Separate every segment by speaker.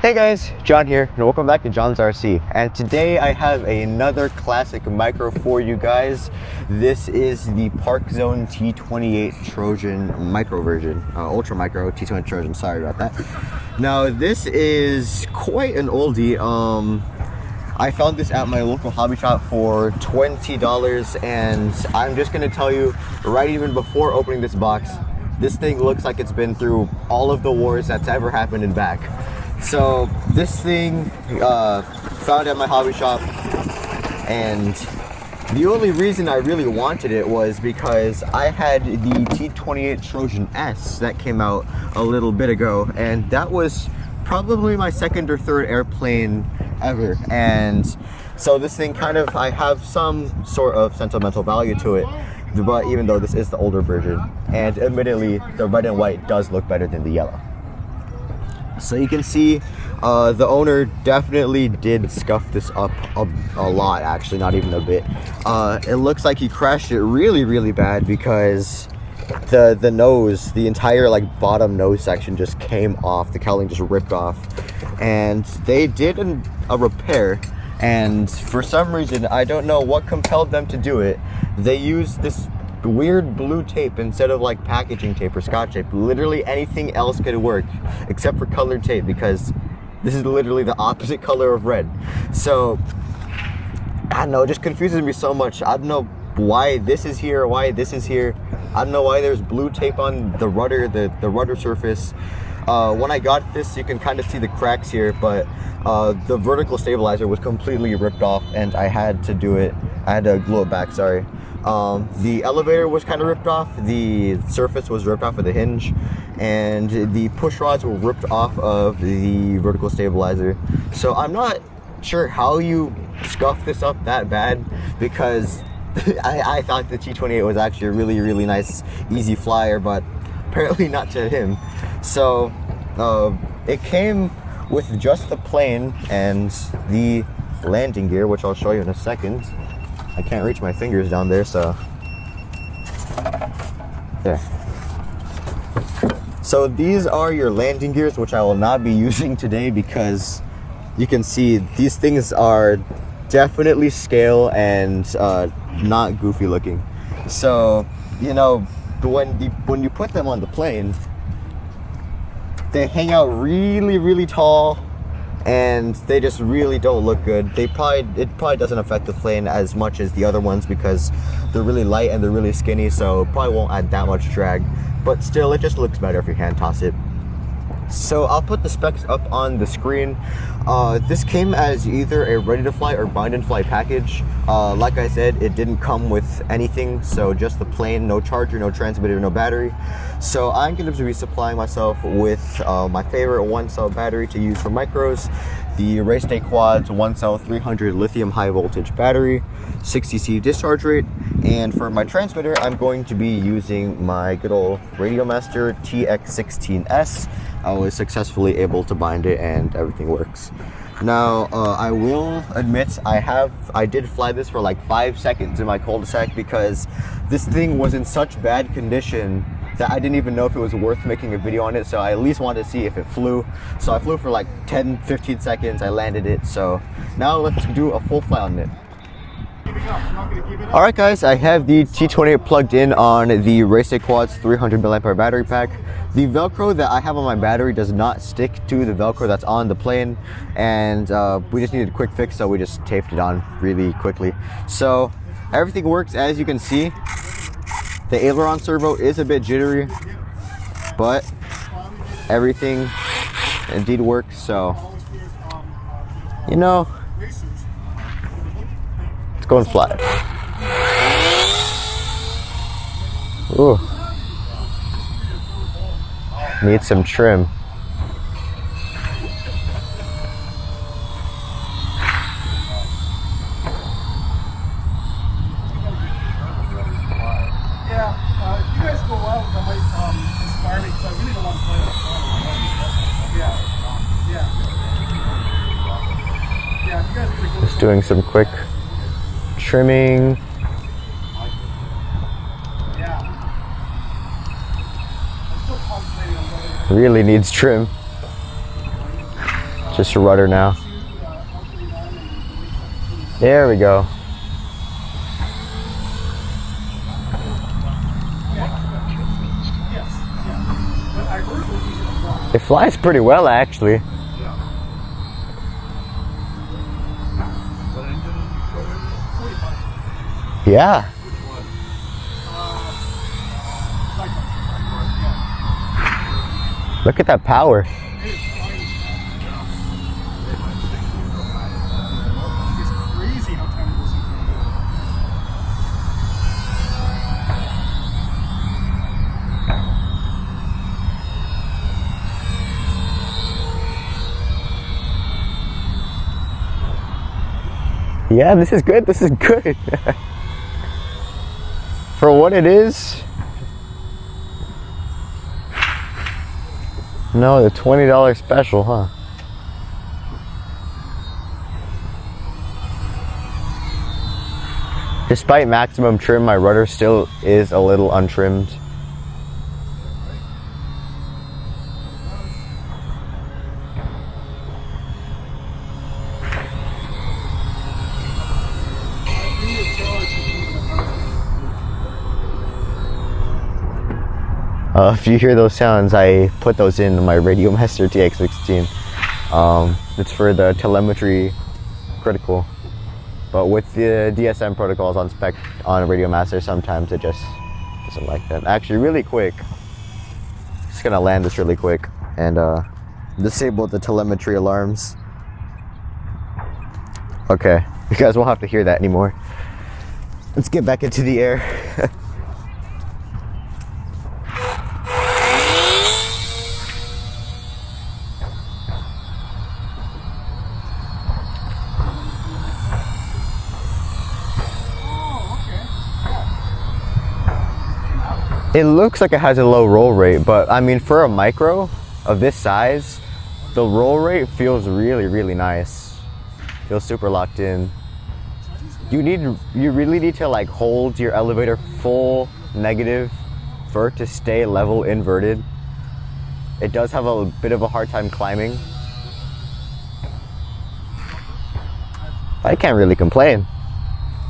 Speaker 1: Hey guys, John here, and welcome back to John's RC. And today I have another classic micro for you guys. This is the Parkzone T-28 Trojan micro version, ultra micro T-28 Trojan. Sorry about that. Now this is quite an oldie. I found this at my local hobby shop for $20, and I'm just gonna tell you right even before opening this box, this thing looks like it's been through all of the wars that's ever happened and back. So this thing found at my hobby shop, and the only reason I really wanted it was because I had the T-28 Trojan S that came out a little bit ago, and that was probably my second or third airplane ever. And so this thing kind of, I have some sort of sentimental value to it, but even though this is the older version, and admittedly the red and white does look better than the yellow. So you can see the owner definitely did scuff this up a lot, actually, not even a bit. It looks like he crashed it really bad because the nose, the entire like bottom nose section just came off, the cowling just ripped off, and they did a repair, and for some reason, I don't know what compelled them to do it, they used this weird blue tape instead of like packaging tape or scotch tape. Literally anything else could work except for colored tape, because this is literally the opposite color of red. So I don't know, it just confuses me so much. I don't know why this is here, why this is here. I don't know why there's blue tape on the rudder, the rudder surface. When I got this, you can kind of see the cracks here, but the vertical stabilizer was completely ripped off, and I had to do it. I had to glue it back, sorry. The elevator was kind of ripped off, the surface was ripped off of the hinge, and the push rods were ripped off of the vertical stabilizer. So I'm not sure how you scuff this up that bad, because I thought the T-28 was actually a really nice, easy flyer, but apparently not to him. So it came with just the plane and the landing gear, which I'll show you in a second. I can't reach my fingers down there, so there. So these are your landing gears, which I will not be using today because you can see these things are definitely scale and not goofy looking. So, you know, when you put them on the plane, they hang out really tall, and they just really don't look good. It probably doesn't affect the plane as much as the other ones because they're really light and they're really skinny, so it probably won't add that much drag, but still it just looks better if you hand toss it. So I'll put the specs up on the screen. This came as either a ready to fly or bind and fly package. Like I said, it didn't come with anything, so just the plane, no charger, no transmitter, no battery. So I'm going to be supplying myself with my favorite 1-cell battery to use for micros, the Race Day Quad's 1-cell 300 lithium high voltage battery, 60C discharge rate, and for my transmitter, I'm going to be using my good old Radiomaster TX16S. I was successfully able to bind it and everything works. Now, I will admit I did fly this for like 5 seconds in my cul-de-sac because this thing was in such bad condition that I didn't even know if it was worth making a video on it, so I at least wanted to see if it flew. So I flew for like 10-15 seconds, I landed it, so now let's do a full fly on it. Alright guys, I have the T-28 plugged in on the Race Day Quad's 300 mAh battery pack. The Velcro that I have on my battery does not stick to the Velcro that's on the plane, and we just needed a quick fix, so we just taped it on really quickly. So everything works as you can see. The aileron servo is a bit jittery, but everything indeed works, so you know, it's going flat. Ooh. Needs some trim. Just doing some quick trimming. Really needs trim. Just a rudder now. There we go. It flies pretty well, actually. Yeah. Look at that power. Yeah, this is good. This is good. For what it is. No, the $20 special, huh? Despite maximum trim, my rudder still is a little untrimmed. If you hear those sounds, I put those in my Radio Master TX16. It's for the telemetry critical. But with the DSM protocols on spec on Radio Master, sometimes it just doesn't like that. Actually, really quick, just gonna land this really quick and disable the telemetry alarms. Okay, you guys won't have to hear that anymore. Let's get back into the air. It looks like it has a low roll rate, but I mean, for a micro of this size, the roll rate feels really, really nice. Feels super locked in. You really need to like hold your elevator full negative for it to stay level inverted. It does have a bit of a hard time climbing. I can't really complain.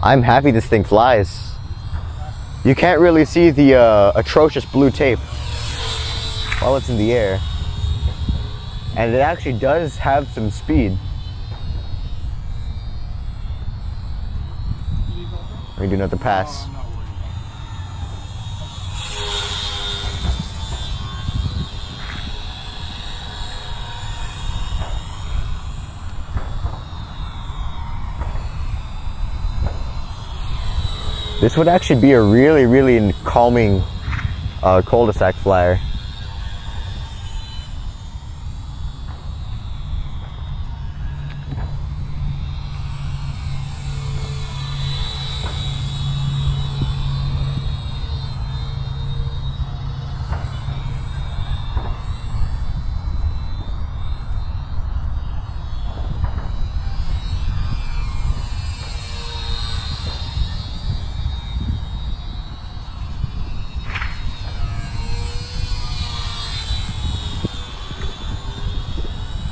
Speaker 1: I'm happy this thing flies. You can't really see the atrocious blue tape while it's in the air. And it actually does have some speed. We do another pass. This would actually be a really, really calming cul-de-sac flyer.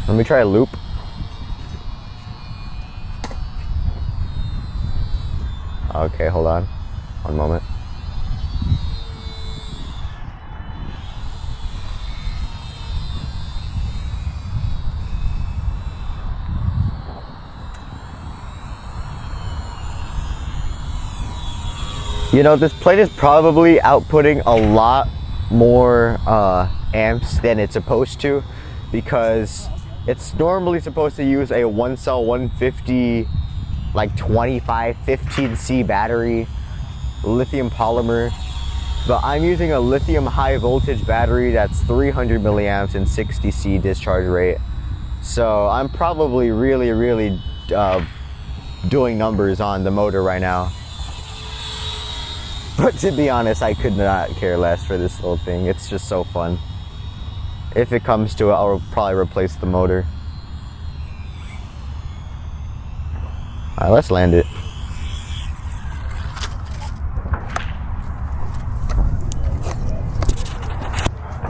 Speaker 1: Let me try a loop. Okay, hold on. One moment. You know, this plate is probably outputting a lot more amps than it's supposed to, because it's normally supposed to use a 1-cell 150 like 2515C battery, lithium polymer, but I'm using a lithium high voltage battery that's 300 milliamps and 60C discharge rate. So I'm probably really doing numbers on the motor right now. But to be honest, I could not care less for this little thing. It's just so fun. If it comes to it, I'll probably replace the motor. Alright, let's land it.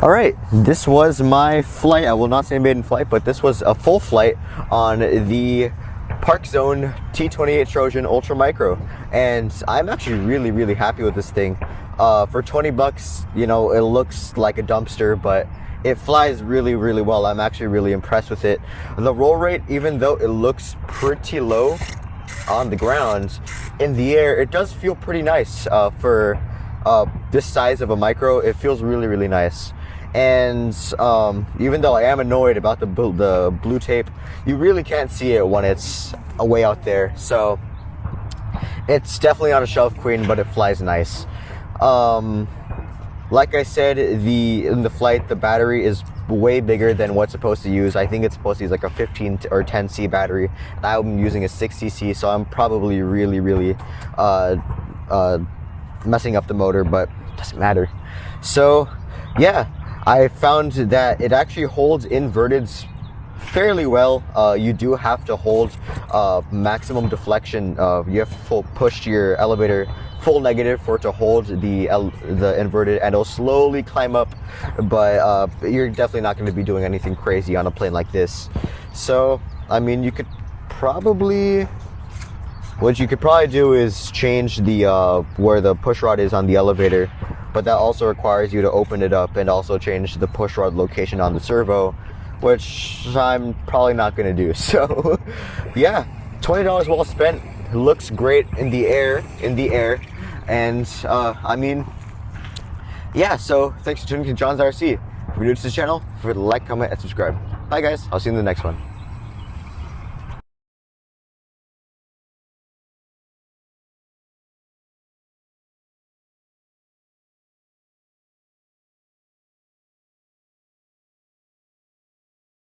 Speaker 1: All right, this was my flight. I will not say maiden flight, but this was a full flight on the Parkzone T-28 Trojan Ultra Micro, and I'm actually really happy with this thing. For 20 bucks, you know, it looks like a dumpster, but it flies really well. I'm actually really impressed with it. The roll rate, even though it looks pretty low on the ground, in the air it does feel pretty nice. For this size of a micro, it feels really nice. And even though I am annoyed about the blue tape, you really can't see it when it's way out there. So it's definitely not a shelf queen, but it flies nice. Like I said, in the flight, the battery is way bigger than what's supposed to use. I think it's supposed to use like a 15 or 10C battery. I'm using a 60C, so I'm probably really messing up the motor, but it doesn't matter. So yeah, I found that it actually holds inverteds fairly well. You do have to hold maximum deflection. You have to push your elevator full negative for it to hold the inverted, and it'll slowly climb up, but you're definitely not going to be doing anything crazy on a plane like this. So I mean, what you could probably do is change the where the push rod is on the elevator, but that also requires you to open it up and also change the push rod location on the servo, which I'm probably not going to do. So yeah, $20 well spent. It looks great in the air, and I mean, yeah. So thanks for tuning in to John's RC. If you're new to this channel, feel free to like, comment, and subscribe. Bye guys, I'll see you in the next one.